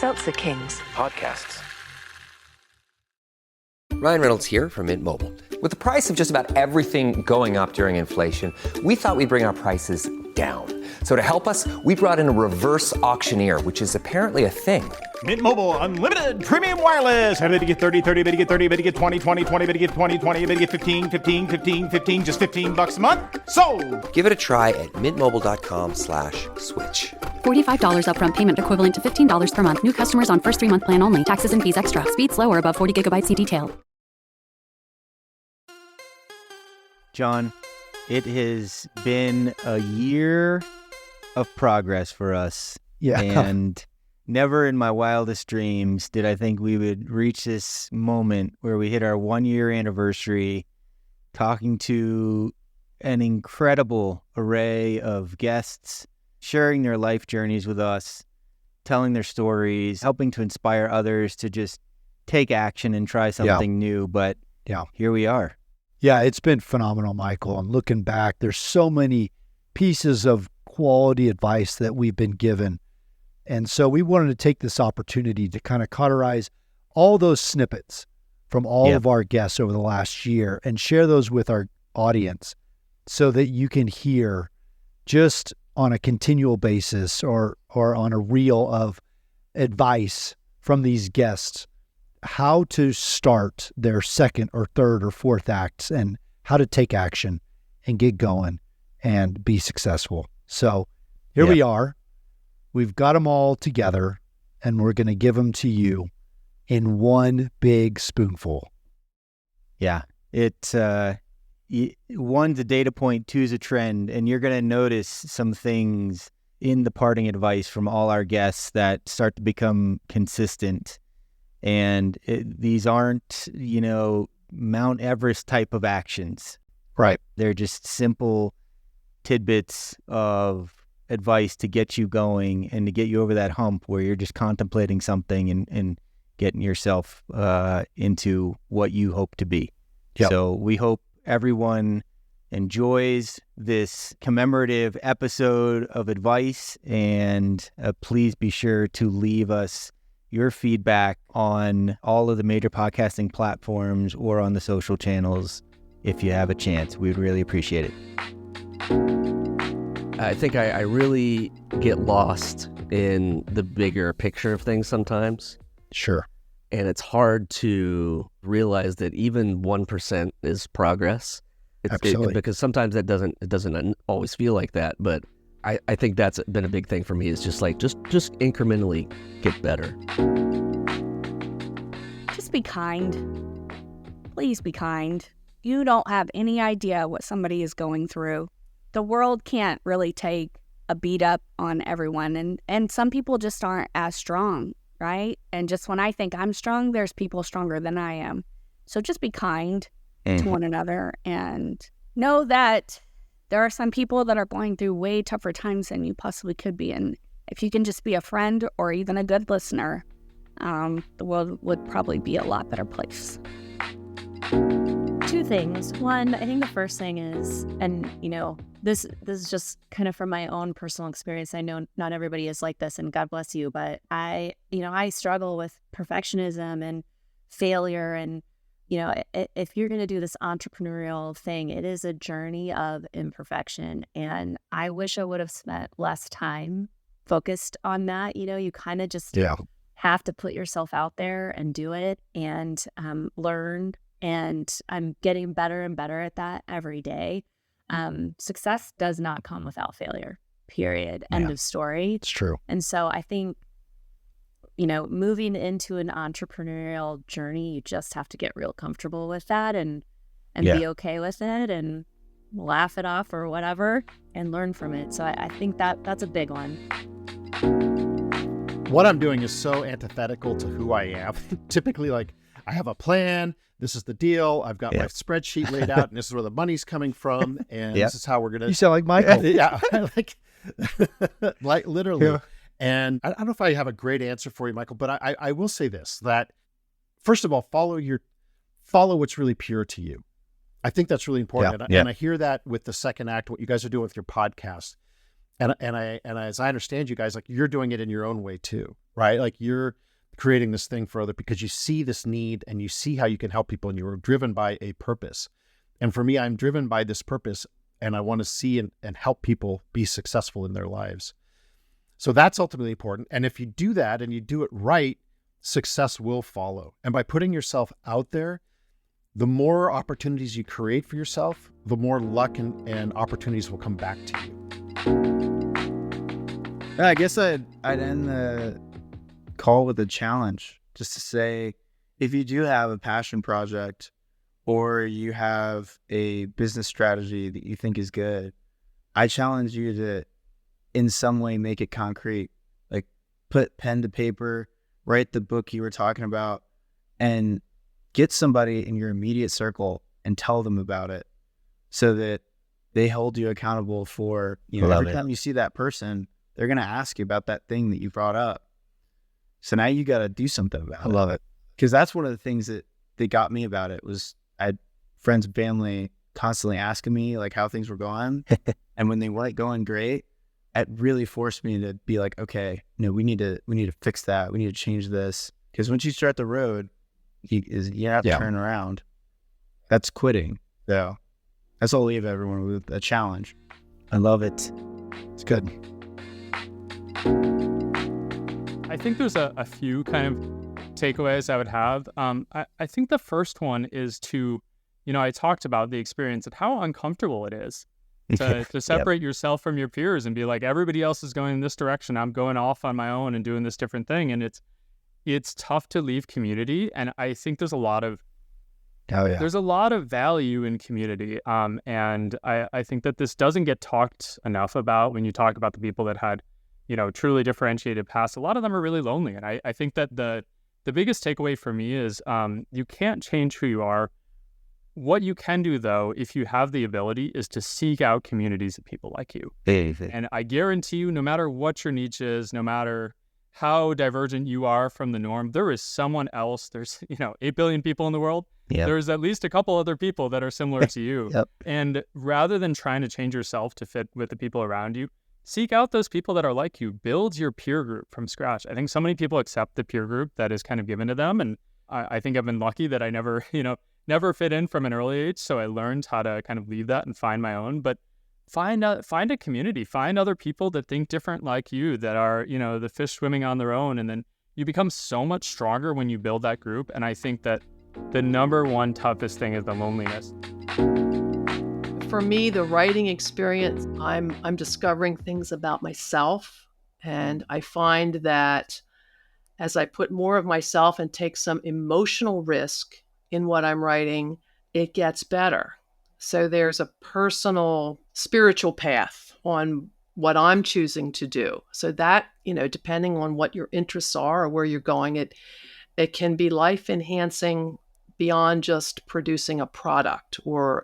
Seltzer Kings. Podcasts. Ryan Reynolds here from Mint Mobile. With the price of just about everything going up during inflation, we thought we'd bring our prices down. So to help us, we brought in a reverse auctioneer, which is apparently a thing. Mint Mobile Unlimited Premium Wireless. How to get 30, 30, bit to get 30, bit to get 20, 20, 20, bit to get 20, 20, bit to get 15, 15, 15, 15, just $15 a month? Sold! Give it a try at mintmobile.com/switch. $45 upfront payment equivalent to $15 per month. New customers on first 3-month plan only. Taxes and fees extra. Speed slower above 40 gigabytes. See detail. John, it has been a year of progress for us. Yeah. And never in my wildest dreams did I think we would reach this moment where we hit our 1-year anniversary, talking to an incredible array of guests, sharing their life journeys with us, telling their stories, helping to inspire others to just take action and try something new. But here we are. Yeah, it's been phenomenal, Michael. And looking back, there's so many pieces of quality advice that we've been given. And so we wanted to take this opportunity to kind of cauterize all those snippets from all of our guests over the last year and share those with our audience so that you can hear just on a continual basis or on a reel of advice from these guests, how to start their second or third or fourth acts and how to take action and get going and be successful. So here we are. We've got them all together and we're going to give them to you in one big spoonful. Yeah. It's one's a data point, two's a trend, and you're going to notice some things in the parting advice from all our guests that start to become consistent. And these aren't, Mount Everest type of actions. Right. They're just simple tidbits of advice to get you going and to get you over that hump where you're just contemplating something and getting yourself into what you hope to be. Yep. So we hope everyone enjoys this commemorative episode of advice, and please be sure to leave us your feedback on all of the major podcasting platforms or on the social channels if you have a chance. We'd really appreciate it. I think I really get lost in the bigger picture of things sometimes. Sure. And it's hard to realize that even 1% is progress. Absolutely. Because sometimes it doesn't always feel like that. But I think that's been a big thing for me, is just incrementally get better. Just be kind. Please be kind. You don't have any idea what somebody is going through. The world can't really take a beat up on everyone. And some people just aren't as strong, right? And just when I think I'm strong, there's people stronger than I am. So just be kind to one another and know that there are some people that are going through way tougher times than you possibly could be. And if you can just be a friend or even a good listener, the world would probably be a lot better place. Two things. One, I think the first thing is, and this is just kind of from my own personal experience. I know not everybody is like this, and God bless you, but I struggle with perfectionism and failure. And, if you're going to do this entrepreneurial thing, it is a journey of imperfection. And I wish I would have spent less time focused on that. You kind of just have to put yourself out there and do it and learn. And I'm getting better and better at that every day. Success does not come without failure, period. End of story. It's true. And so I think, moving into an entrepreneurial journey, you just have to get real comfortable with that and be okay with it and laugh it off or whatever and learn from it. So I think that's a big one. What I'm doing is so antithetical to who I am. Typically, I have a plan. This is the deal. I've got my spreadsheet laid out, and this is where the money's coming from, and this is how we're gonna. You sound like Michael. Yeah, like literally. Yeah. And I don't know if I have a great answer for you, Michael, but I will say this: that first of all, follow what's really pure to you. I think that's really important, and I hear that with the second act, what you guys are doing with your podcast. And as I understand you guys, like you're doing it in your own way too, right? Like you're creating this thing for other because you see this need and you see how you can help people and you're driven by a purpose. And for me, I'm driven by this purpose and I want to see and help people be successful in their lives. So that's ultimately important. And if you do that and you do it right, success will follow. And by putting yourself out there, the more opportunities you create for yourself, the more luck and opportunities will come back to you. I guess I'd end the call with a challenge, just to say, if you do have a passion project or you have a business strategy that you think is good, I challenge you to in some way make it concrete. Like put pen to paper, write the book you were talking about, and get somebody in your immediate circle and tell them about it so that they hold you accountable for, every time you see that person, they're going to ask you about that thing that you brought up. So now you got to do something about it. I love it. Because that's one of the things that got me about it was I had friends and family constantly asking me like how things were going. And when they weren't going great, it really forced me to be like, okay, we need to fix that. We need to change this. Because once you start the road, you have to turn around. That's quitting. So that's all I'll leave everyone with, a challenge. I love it. It's good. I think there's a few kind of takeaways I would have. I think the first one is to, I talked about the experience of how uncomfortable it is to separate yourself from your peers and be like, everybody else is going in this direction. I'm going off on my own and doing this different thing. And it's tough to leave community. And I think there's a lot of value in community. And I think that this doesn't get talked enough about when you talk about the people that had, truly differentiated paths. A lot of them are really lonely. And I think that the biggest takeaway for me is you can't change who you are. What you can do, though, if you have the ability, is to seek out communities of people like you. And I guarantee you, no matter what your niche is, no matter how divergent you are from the norm, there is someone else. There's, 8 billion people in the world. Yep. There's at least a couple other people that are similar to you. Yep. And rather than trying to change yourself to fit with the people around you, seek out those people that are like you. Build your peer group from scratch. I think so many people accept the peer group that is kind of given to them. And I think I've been lucky that I never fit in from an early age. So I learned how to kind of leave that and find my own. But find a community, find other people that think different like you, that are, the fish swimming on their own. And then you become so much stronger when you build that group. And I think that the number one toughest thing is the loneliness. For me, the writing experience, I'm discovering things about myself. And I find that as I put more of myself and take some emotional risk in what I'm writing, it gets better. So there's a personal, spiritual path on what I'm choosing to do. So that, depending on what your interests are or where you're going, it can be life enhancing beyond just producing a product or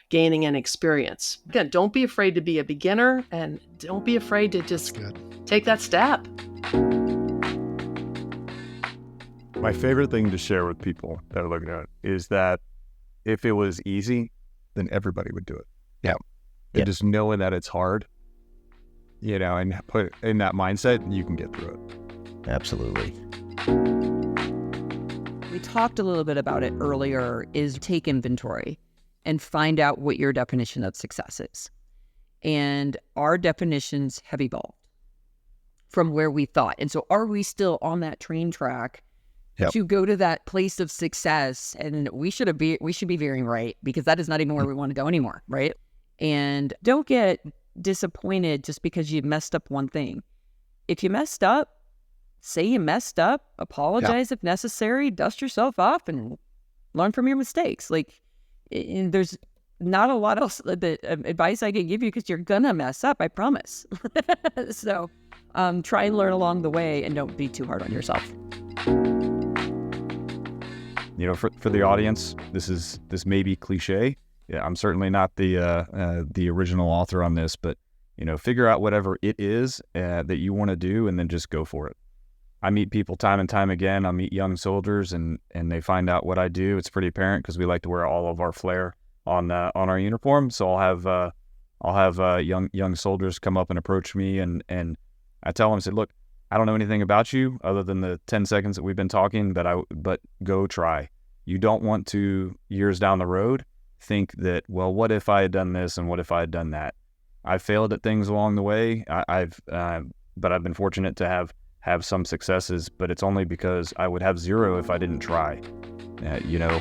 gaining an experience. Again, don't be afraid to be a beginner and don't be afraid to just take that step. My favorite thing to share with people that are looking at it is that if it was easy, then everybody would do it. Yeah. And just knowing that it's hard, and put in that mindset, you can get through it. Absolutely. We talked a little bit about it earlier, is take inventory and find out what your definition of success is. And our definitions have evolved from where we thought. And so are we still on that train track to go to that place of success? And we should be veering right, because that is not even where we want to go anymore, right? And don't get disappointed just because you messed up one thing. If you messed up, say you messed up, apologize if necessary, dust yourself off and learn from your mistakes. And there's not a lot else the advice I can give you, because you're gonna mess up, I promise. So try and learn along the way and don't be too hard on yourself. For the audience, this may be cliche. Yeah, I'm certainly not the original author on this, but figure out whatever it is that you want to do, and then just go for it. I meet people time and time again. I meet young soldiers, and they find out what I do. It's pretty apparent because we like to wear all of our flair on our uniform. So I'll have I'll have young soldiers come up and approach me, and I tell them, I said, look, I don't know anything about you other than the 10 seconds that we've been talking, but go try. You don't want to, years down the road, think that, well, what if I had done this and what if I had done that? I've failed at things along the way. But I've been fortunate to have some successes, but it's only because I would have zero if I didn't try. You know.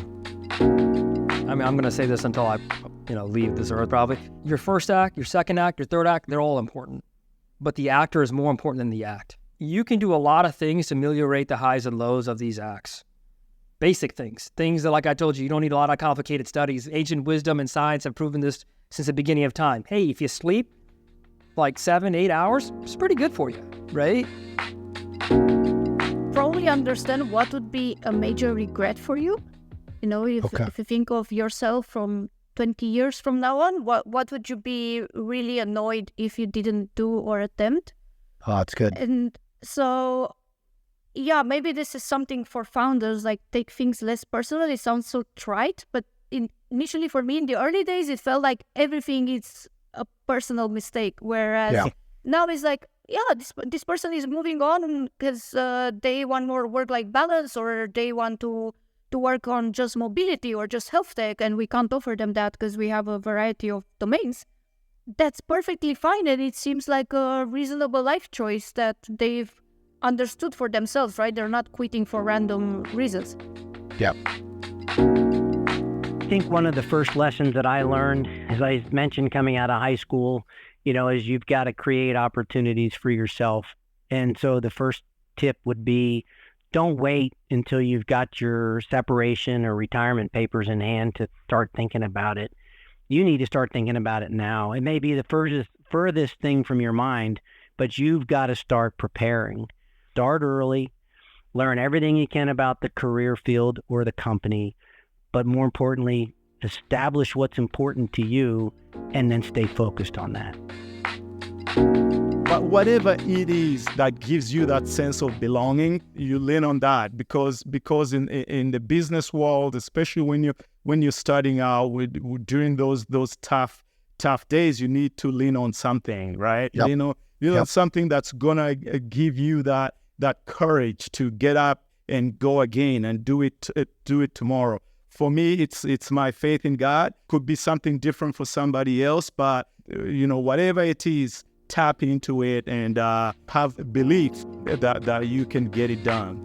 I mean, I'm going to say this until I, leave this earth probably. Your first act, your second act, your third act, they're all important. But the actor is more important than the act. You can do a lot of things to ameliorate the highs and lows of these acts. Basic things. Things that, like I told you, you don't need a lot of complicated studies. Ancient wisdom and science have proven this since the beginning of time. Hey, if you sleep like 7-8 hours, it's pretty good for you, right? Probably understand what would be a major regret for you. If you think of yourself from 20 years from now on, what would you be really annoyed if you didn't do or attempt? Oh, that's good. And so, yeah, maybe this is something for founders, like take things less personal. It sounds so trite, but initially for me in the early days, it felt like everything is a personal mistake. Whereas now it's like, this person is moving on because they want more work-life balance, or they want to work on just mobility or just health tech, and we can't offer them that because we have a variety of domains. That's perfectly fine, and it seems like a reasonable life choice that they've understood for themselves, right? They're not quitting for random reasons. Yeah. I think one of the first lessons that I learned, as I mentioned coming out of high school, is you've got to create opportunities for yourself. And so the first tip would be, don't wait until you've got your separation or retirement papers in hand to start thinking about it. You need to start thinking about it now. It may be the furthest thing from your mind, but you've got to start preparing. Start early, learn everything you can about the career field or the company, but more importantly, establish what's important to you and then stay focused on that. But whatever it is that gives you that sense of belonging, you lean on that because in the business world, especially when you're starting out during those tough days, you need to lean on something, right? Yep. Lean on something that's gonna give you that courage to get up and go again and do it tomorrow. For me, it's my faith in God. Could be something different for somebody else, but whatever it is, tap into it and have belief that you can get it done.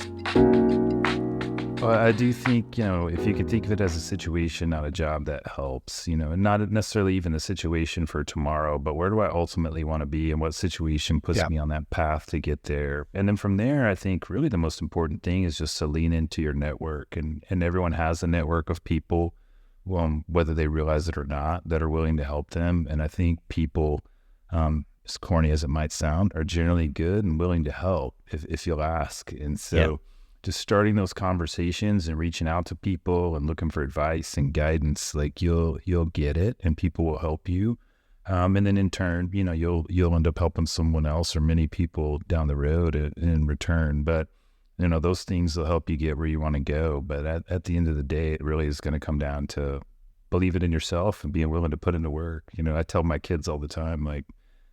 Well, I do think, if you can think of it as a situation, not a job, that helps, and not necessarily even the situation for tomorrow, but where do I ultimately want to be and what situation puts me on that path to get there? And then from there, I think really the most important thing is just to lean into your network, and everyone has a network of people, whether they realize it or not, that are willing to help them. And I think people, as corny as it might sound, are generally good and willing to help if you'll ask. And so just starting those conversations and reaching out to people and looking for advice and guidance, like you'll get it and people will help you. And then in turn, you'll end up helping someone else or many people down the road in return. But, those things will help you get where you want to go. But at the end of the day, it really is going to come down to believe it in yourself and being willing to put into work. I tell my kids all the time, like,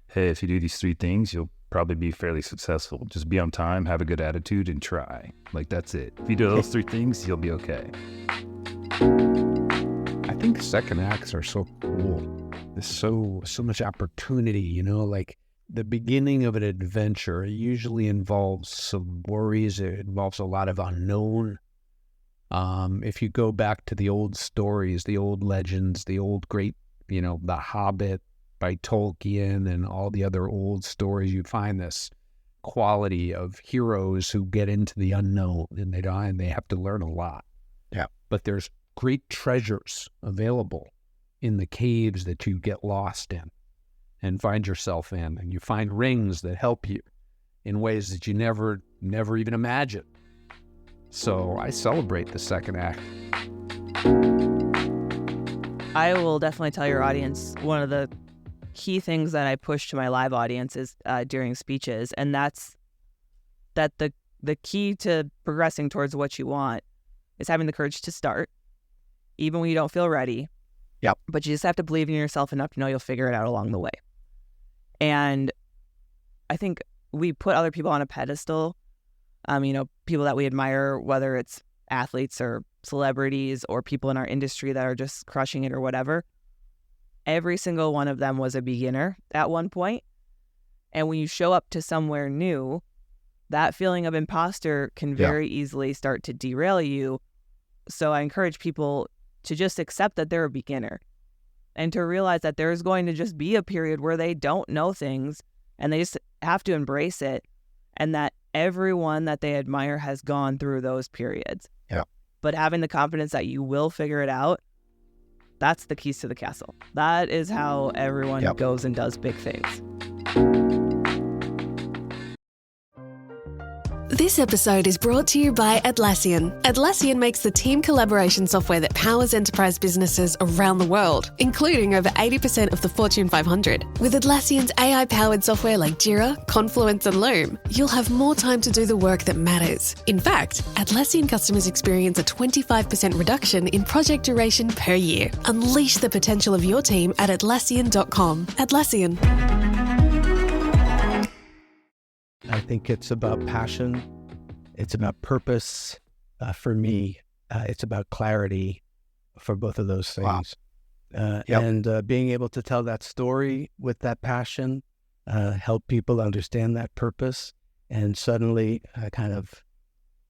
hey, if you do these 3 things, you'll probably be fairly successful. Just be on time, have a good attitude, and try. Like, that's it. If you do those 3 things, you'll be okay. I think second acts are so cool. There's so much opportunity, like the beginning of an adventure usually involves some worries. It involves a lot of unknown. If you go back to the old stories, the old legends, the old great, The Hobbit by Tolkien and all the other old stories, you find this quality of heroes who get into the unknown and they die and they have to learn a lot. Yeah. But there's great treasures available in the caves that you get lost in and find yourself in, and you find rings that help you in ways that you never even imagined. So I celebrate the second act. I will definitely tell your audience one of the key things that I push to my live audiences during speeches, and that's that the key to progressing towards what you want is having the courage to start, even when you don't feel ready, Yep. But you just have to believe in yourself enough to know you'll figure it out along the way. And I think we put other people on a pedestal, people that we admire, whether it's athletes or celebrities or people in our industry that are just crushing it or whatever. Every single one of them was a beginner at one point. And when you show up to somewhere new, that feeling of imposter can very easily start to derail you. So I encourage people to just accept that they're a beginner and to realize that there's going to just be a period where they don't know things and they just have to embrace it, and that everyone that they admire has gone through those periods. Yeah. But having the confidence that you will figure it out, that's the keys to the castle. That is how everyone goes and does big things. This episode is brought to you by Atlassian. Atlassian makes the team collaboration software that powers enterprise businesses around the world, including over 80% of the Fortune 500. With Atlassian's AI-powered software like Jira, Confluence, and Loom, you'll have more time to do the work that matters. In fact, Atlassian customers experience a 25% reduction in project duration per year. Unleash the potential of your team at Atlassian.com. Atlassian. I think it's about passion. It's about purpose. For me, it's about clarity for both of those things. And being able to tell that story with that passion, help people understand that purpose, and suddenly kind of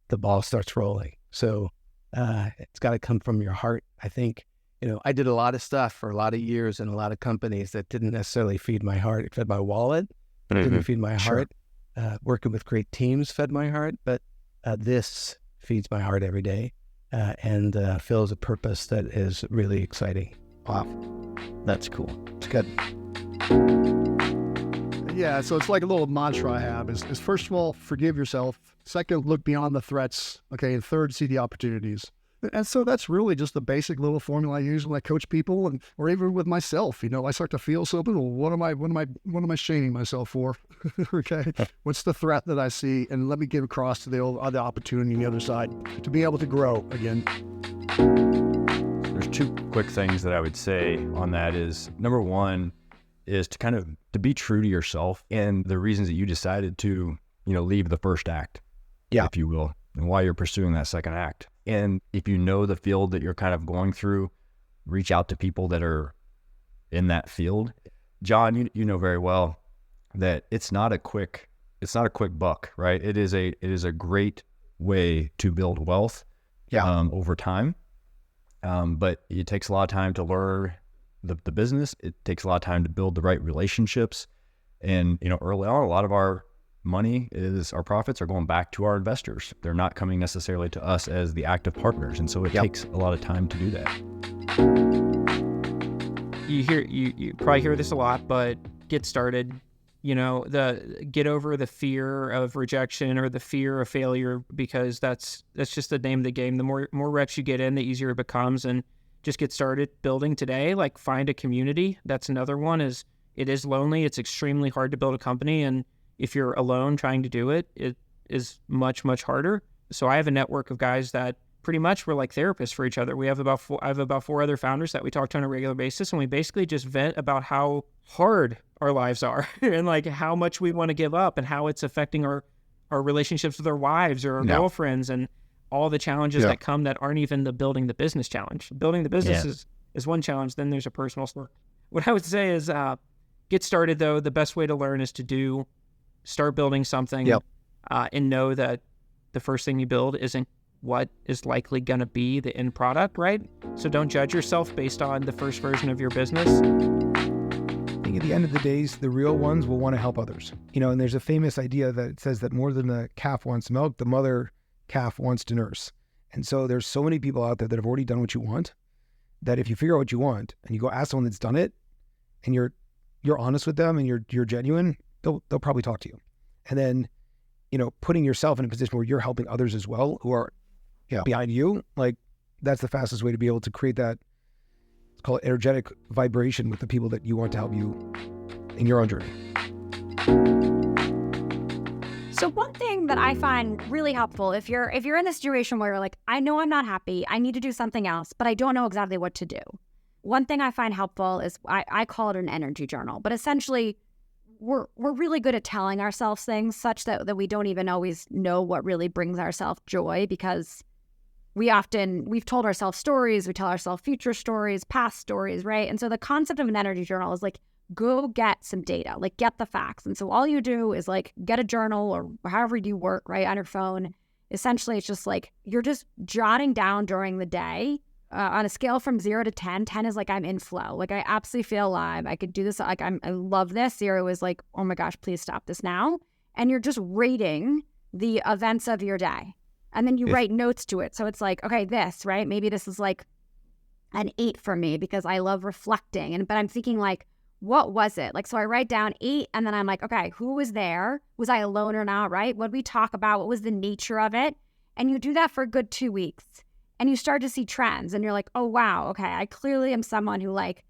the ball starts rolling. So it's got to come from your heart. I think, I did a lot of stuff for a lot of years in a lot of companies that didn't necessarily feed my heart. It fed my wallet. It didn't feed my heart. Working with great teams fed my heart, but this feeds my heart every day and fills a purpose that is really exciting. Wow. That's cool. It's good. Yeah, so it's like a little mantra I have is first of all, forgive yourself. Second, look beyond the threats. Okay, and third, see the opportunities. And so that's really just the basic little formula I use when I coach people, or even with myself. I start to feel something. Well, what am I shaming myself for? Okay, what's the threat that I see, and let me get across to the other opportunity on the other side to be able to grow again. There's two quick things that I would say on that. Is number one is to be true to yourself and the reasons that you decided to leave the first act, if you will, and why you're pursuing that second act. And if you know the field that you're kind of going through, reach out to people that are in that field. John, you know very well that it's not a quick buck, right? It is a great way to build wealth over time. But it takes a lot of time to learn the business. It takes a lot of time to build the right relationships. And, early on, a lot of our profits are going back to our investors. They're not coming necessarily to us as the active partners. And so it takes a lot of time to do that. You probably hear this a lot, but get started. Get over the fear of rejection or the fear of failure, because that's just the name of the game. The more reps you get in, the easier it becomes. And just get started building today. Like, find a community. That's another one. It is lonely. It's extremely hard to build a company, and if you're alone trying to do it, it is much, much harder. So I have a network of guys that pretty much we're like therapists for each other. I have about four other founders that we talk to on a regular basis, and we basically just vent about how hard our lives are and like how much we want to give up and how it's affecting our relationships with our wives or our girlfriends and all the challenges that come that aren't even the building the business challenge. Building the business is one challenge. Then there's a personal story. What I would say is get started, though. The best way to learn is to start building something and know that the first thing you build isn't what is likely going to be the end product, right? So don't judge yourself based on the first version of your business. I think at the end of the days, the real ones will want to help others. And there's a famous idea that says that more than the calf wants milk, the mother calf wants to nurse. And so there's so many people out there that have already done what you want, that if you figure out what you want and you go ask someone that's done it and you're honest with them and you're genuine, they'll probably talk to you. And then, putting yourself in a position where you're helping others as well who are behind you, like, that's the fastest way to be able to create that, let's call it energetic vibration with the people that you want to help you in your own journey. So one thing that I find really helpful, if you're in the situation where you're like, I know I'm not happy, I need to do something else, but I don't know exactly what to do. one thing I find helpful is I call it an energy journal, but essentially we're really good at telling ourselves things such that we don't even always know what really brings ourselves joy, because we've told ourselves stories, we tell ourselves future stories, past stories, right? And so the concept of an energy journal is like, go get some data, like get the facts. And so all you do is like get a journal or however you work, right, on your phone. Essentially, it's just like you're just jotting down during the day on a scale from 0 to 10. 10 is like I'm in flow. Like I absolutely feel alive. I could do this. Like I love this. 0 is like, oh my gosh, please stop this now. And you're just rating the events of your day. And then you write notes to it. So it's like, okay, this, right? Maybe this is like an 8 for me because I love reflecting. But I'm thinking like, what was it? Like, so I write down 8 and then I'm like, okay, who was there? Was I alone or not, right? What did we talk about? What was the nature of it? And you do that for a good 2 weeks and you start to see trends and you're like, oh, wow, okay, I clearly am someone who like,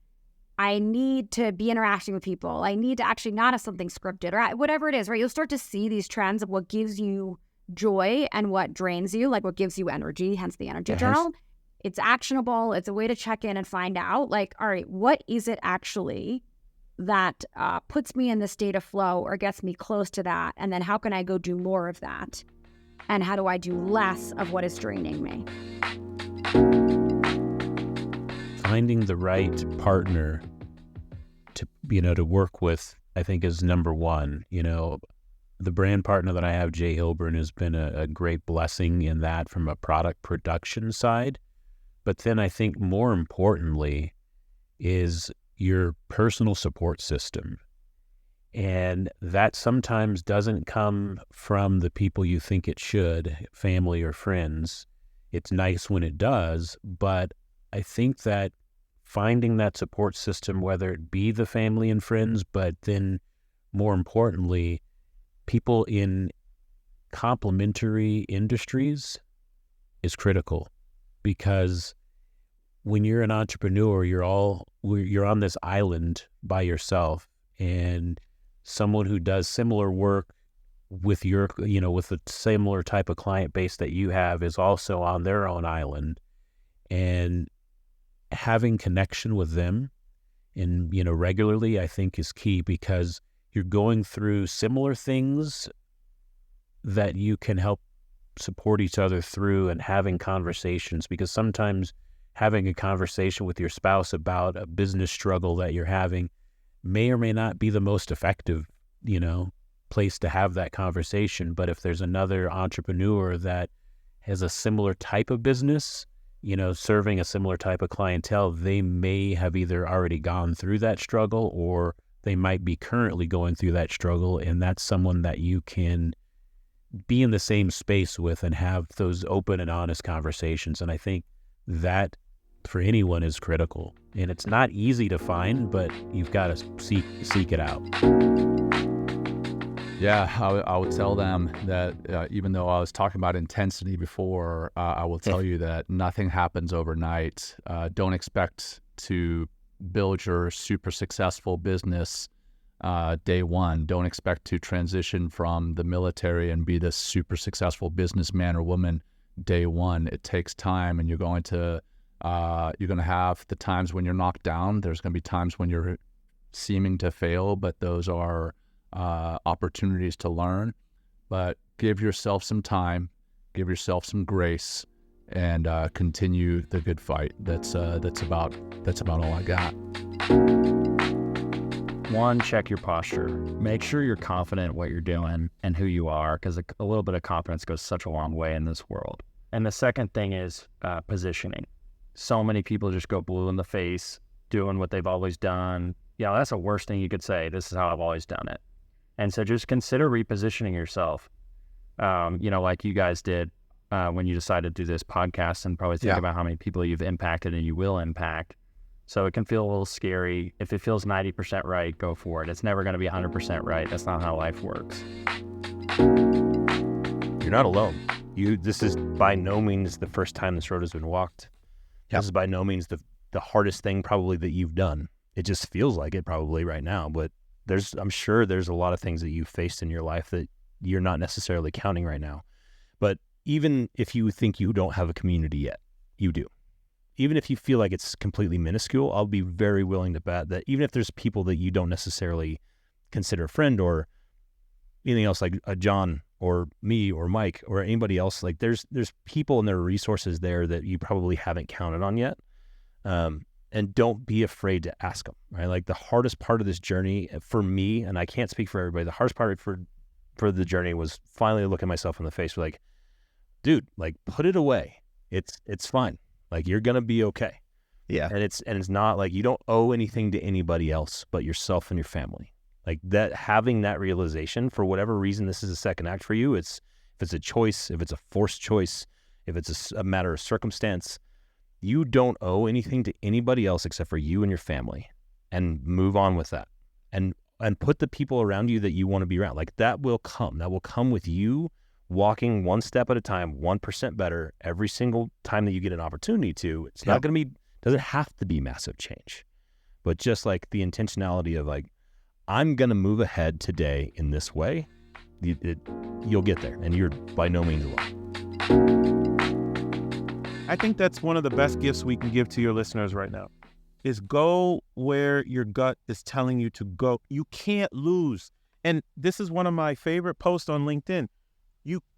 I need to be interacting with people. I need to actually not have something scripted or whatever it is, right? You'll start to see these trends of what gives you joy and what drains you, like what gives you energy, hence the energy journal. It's actionable. It's a way to check in and find out like, all right, what is it actually that puts me in the state of flow or gets me close to that? And then how can I go do more of that? And how do I do less of what is draining me? Finding the right partner to work with, I think, is number one. The brand partner that I have, Jay Hilburn, has been a great blessing in that from a product production side. But then I think more importantly is your personal support system. And that sometimes doesn't come from the people you think it should, family or friends. It's nice when it does, but I think that finding that support system, whether it be the family and friends, but then more importantly, people in complementary industries is critical, because when you're an entrepreneur, you're on this island by yourself, and someone who does similar work with with a similar type of client base that you have is also on their own island, and having connection with them and regularly, I think, is key, because you're going through similar things that you can help support each other through, and having conversations, because sometimes having a conversation with your spouse about a business struggle that you're having may or may not be the most effective, place to have that conversation. But if there's another entrepreneur that has a similar type of business, serving a similar type of clientele, they may have either already gone through that struggle or they might be currently going through that struggle, and that's someone that you can be in the same space with and have those open and honest conversations. And I think that for anyone is critical. And it's not easy to find, but you've got to seek it out. Yeah, I would tell them that even though I was talking about intensity before, I will tell you that nothing happens overnight. Don't expect to build your super successful business day one. Don't expect to transition from the military and be this super successful businessman or woman day one. It takes time, and you're going to have the times when you're knocked down. There's going to be times when you're seeming to fail, but those are opportunities to learn. But give yourself some time, give yourself some grace, and continue the good fight. That's about all I got. One, check your posture. Make sure you're confident in what you're doing and who you are, because a little bit of confidence goes such a long way in this world. And the second thing is positioning. So many people just go blue in the face, doing what they've always done. Yeah, that's the worst thing you could say. This is how I've always done it. And so just consider repositioning yourself, like you guys did when you decided to do this podcast, and probably think about how many people you've impacted and you will impact. So it can feel a little scary. If it feels 90% right, go for it. It's never going to be 100% right. That's not how life works. You're not alone. This is by no means the first time this road has been walked. This is by no means the hardest thing probably that you've done. It just feels like it probably right now, but I'm sure there's a lot of things that you've faced in your life that you're not necessarily counting right now. But even if you think you don't have a community yet, you do. even if you feel like it's completely minuscule, I'll be very willing to bet that even if there's people that you don't necessarily consider a friend or anything else, like a John or me or Mike or anybody else, like there's people and there are resources there that you probably haven't counted on yet. And don't be afraid to ask them, right? Like the hardest part of this journey for me, and I can't speak for everybody, the hardest part for the journey was finally looking myself in the face, like, dude, like put it away. It's fine. Like you're going to be okay. Yeah. And it's not like you don't owe anything to anybody else but yourself and your family. Like that, having that realization, for whatever reason, this is a second act for you. If it's a choice, if it's a forced choice, if it's a matter of circumstance, you don't owe anything to anybody else except for you and your family, and move on with that. And put the people around you that you want to be around. Like that will come. That will come with you walking one step at a time, 1% better every single time that you get an opportunity to. It's not going to be, doesn't have to be massive change, but just like the intentionality of like, I'm going to move ahead today in this way. You'll get there, and you're by no means alone. I think that's one of the best gifts we can give to your listeners right now, is go where your gut is telling you to go. You can't lose. And this is one of my favorite posts on LinkedIn.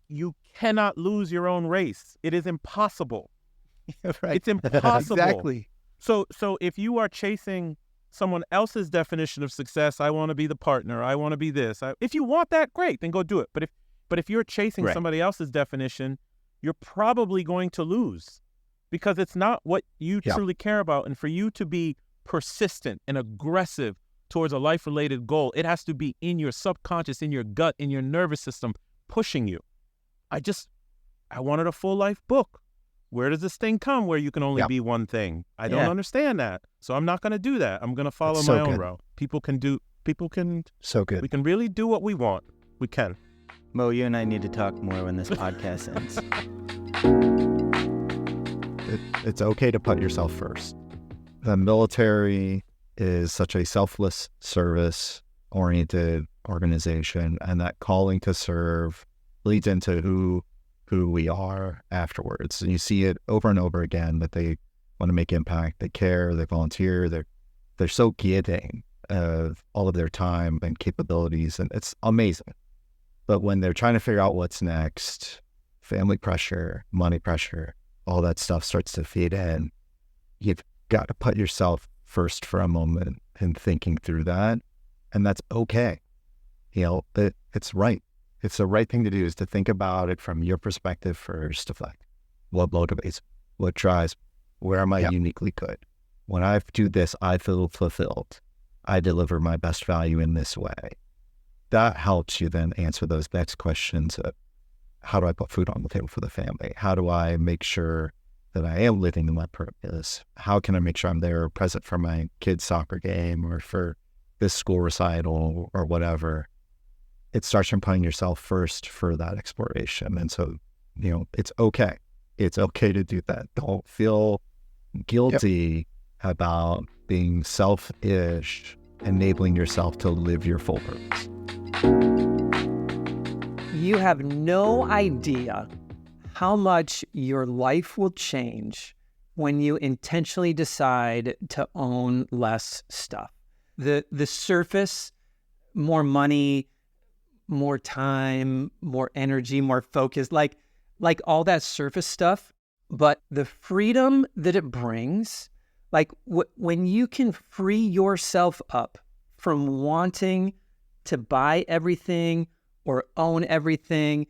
You cannot lose your own race. It is impossible. Right. It's impossible. Exactly. So if you are chasing someone else's definition of success, I want to be the partner, I want to be this. If you want that, great, then go do it. But if you're chasing somebody else's definition, you're probably going to lose, because it's not what you truly care about. And for you to be persistent and aggressive towards a life-related goal, it has to be in your subconscious, in your gut, in your nervous system, pushing you. I wanted a full life book. Where does this thing come where you can only be one thing? I don't understand that. So I'm not going to do that. I'm going to follow my own route. People can. So good. We can really do what we want. We can. Mo, you and I need to talk more when this podcast ends. It's okay to put yourself first. The military is such a selfless, service-oriented organization, and that calling to serve leads into who we are afterwards. And you see it over and over again, that they want to make impact, they care, they volunteer, they're so giving of all of their time and capabilities, and it's amazing. But when they're trying to figure out what's next, family pressure, money pressure, all that stuff starts to feed in. You've got to put yourself first for a moment in thinking through that, and that's okay. It's right. It's the right thing to do, is to think about it from your perspective first, of like, what motivates, what drives, where am I uniquely good? When I do this, I feel fulfilled. I deliver my best value in this way. That helps you then answer those next questions of, how do I put food on the table for the family? How do I make sure that I am living in my purpose? How can I make sure I'm there present for my kid's soccer game or for this school recital or whatever? It starts from putting yourself first for that exploration. And so, it's okay. It's okay to do that. Don't feel guilty about being selfish, enabling yourself to live your full purpose. You have no idea how much your life will change when you intentionally decide to own less stuff. The surface, more money, more time, more energy, more focus, like all that surface stuff, but the freedom that it brings, like when you can free yourself up from wanting to buy everything or own everything,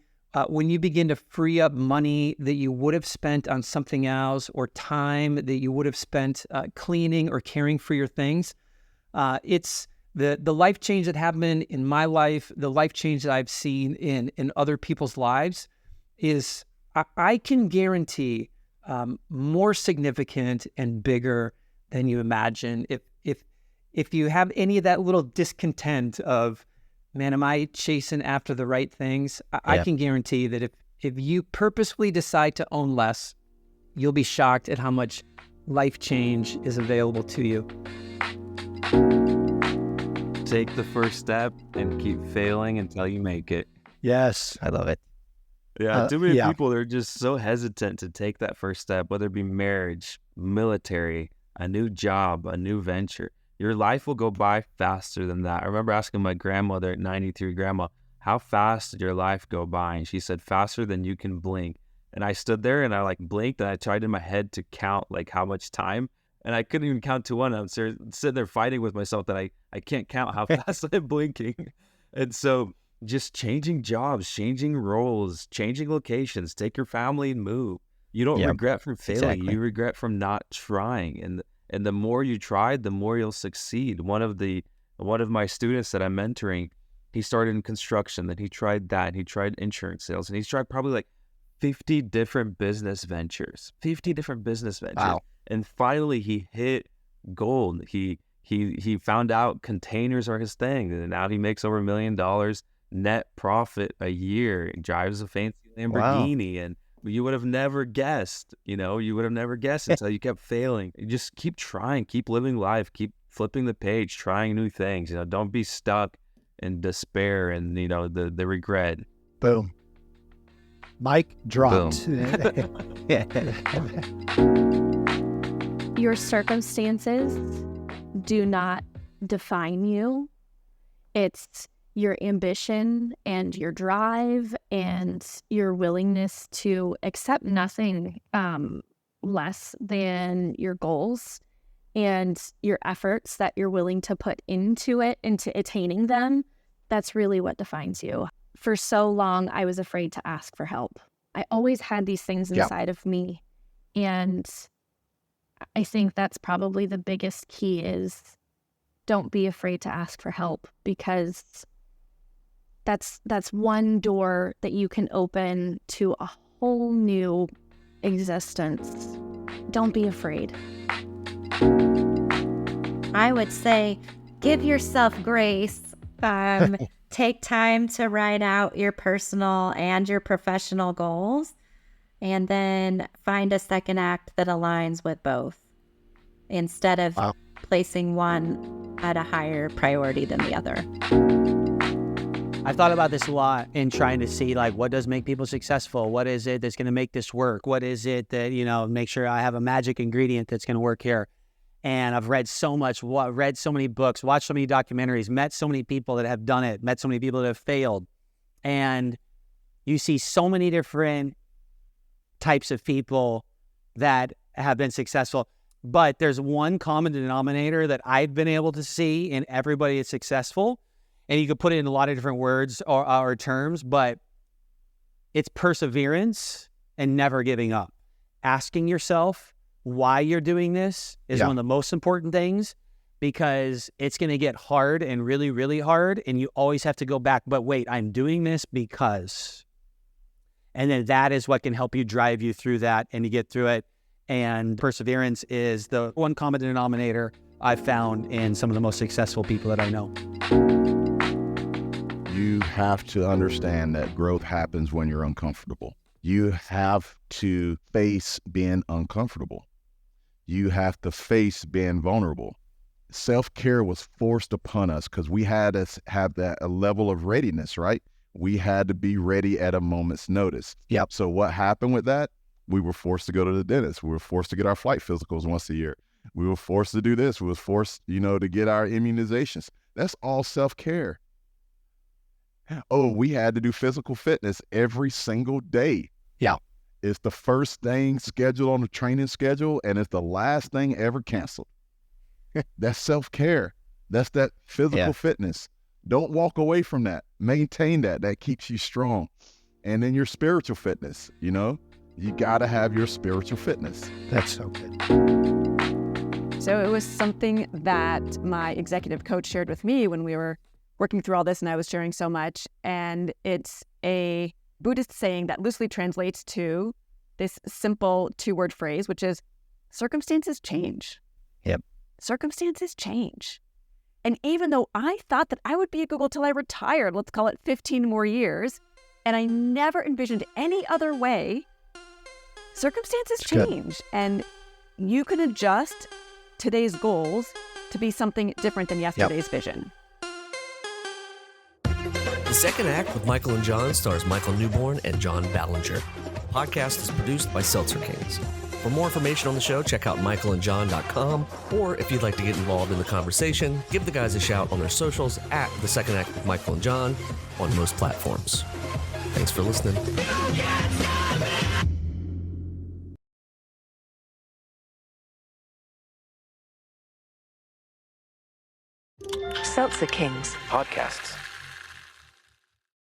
when you begin to free up money that you would have spent on something else, or time that you would have spent cleaning or caring for your things, it's the life change that happened in my life, the life change that I've seen in other people's lives is, I can guarantee, more significant and bigger than you imagine. If you have any of that little discontent of, man, am I chasing after the right things? I can guarantee that if you purposefully decide to own less, you'll be shocked at how much life change is available to you. Take the first step and keep failing until you make it. Yes. I love it. Yeah, too many people are just so hesitant to take that first step, whether it be marriage, military, a new job, a new venture. Your life will go by faster than that. I remember asking my grandmother at 93, Grandma, how fast did your life go by? And she said, faster than you can blink. And I stood there and I like blinked and I tried in my head to count like how much time. And I couldn't even count to one. I'm sitting there fighting with myself that I can't count how fast I'm blinking. And so just changing jobs, changing roles, changing locations, take your family and move. You don't regret from failing. Exactly. You regret from not trying. And the more you try, the more you'll succeed. One of my students that I'm mentoring, he started in construction, then he tried that, and he tried insurance sales, and he's tried probably like 50 different business ventures. Wow. And finally he hit gold. He found out containers are his thing, and now he makes over $1 million net profit a year. He drives a fancy Lamborghini. Wow. And you would have never guessed, until you kept failing. You just keep trying, keep living life, keep flipping the page, trying new things. Don't be stuck in despair and the regret. Boom. Mic dropped. Your circumstances do not define you. It's your ambition and your drive and your willingness to accept nothing less than your goals and your efforts that you're willing to put into it, into attaining them. That's really what defines you. For so long, I was afraid to ask for help. I always had these things inside of me. And I think that's probably the biggest key is don't be afraid to ask for help, because that's one door that you can open to a whole new existence. Don't be afraid. I would say give yourself grace. Take time to write out your personal and your professional goals, and then find a second act that aligns with both instead of placing one at a higher priority than the other. I've thought about this a lot in trying to see what does make people successful? What is it that's going to make this work? What is it that, make sure I have a magic ingredient that's going to work here? And I've read so much, read so many books, watched so many documentaries, met so many people that have done it, met so many people that have failed. And you see so many different types of people that have been successful. But there's one common denominator that I've been able to see in everybody that's successful. And you could put it in a lot of different words or terms, but it's perseverance and never giving up. Asking yourself why you're doing this is one of the most important things, because it's going to get hard and really, really hard. And you always have to go back, but wait, I'm doing this because. And then that is what can help you drive you through that and you get through it. And perseverance is the one common denominator I've found in some of the most successful people that I know. You have to understand that growth happens when you're uncomfortable. You have to face being uncomfortable. You have to face being vulnerable. Self-care was forced upon us because we had to have a level of readiness, right? We had to be ready at a moment's notice. Yep. So what happened with that? We were forced to go to the dentist. We were forced to get our flight physicals once a year. We were forced to do this. We were forced, to get our immunizations. That's all self-care. Oh, we had to do physical fitness every single day. Yeah. It's the first thing scheduled on the training schedule, and it's the last thing ever canceled. That's self-care. That's that physical fitness. Don't walk away from that. Maintain that. That keeps you strong. And then your spiritual fitness, you got to have your spiritual fitness. That's so good. So it was something that my executive coach shared with me when we were working through all this, and I was sharing so much. And it's a Buddhist saying that loosely translates to this simple 2-word phrase, which is circumstances change. Yep. Circumstances change. And even though I thought that I would be at Google till I retired, let's call it 15 more years, and I never envisioned any other way, circumstances change. And you can adjust today's goals to be something different than yesterday's vision. The Second Act with Michael and John stars Michael Newborn and John Ballenger. The podcast is produced by Seltzer Kings. For more information on the show, check out michaelandjohn.com, or if you'd like to get involved in the conversation, give the guys a shout on their socials at The Second Act with Michael and John on most platforms. Thanks for listening. Seltzer Kings podcasts.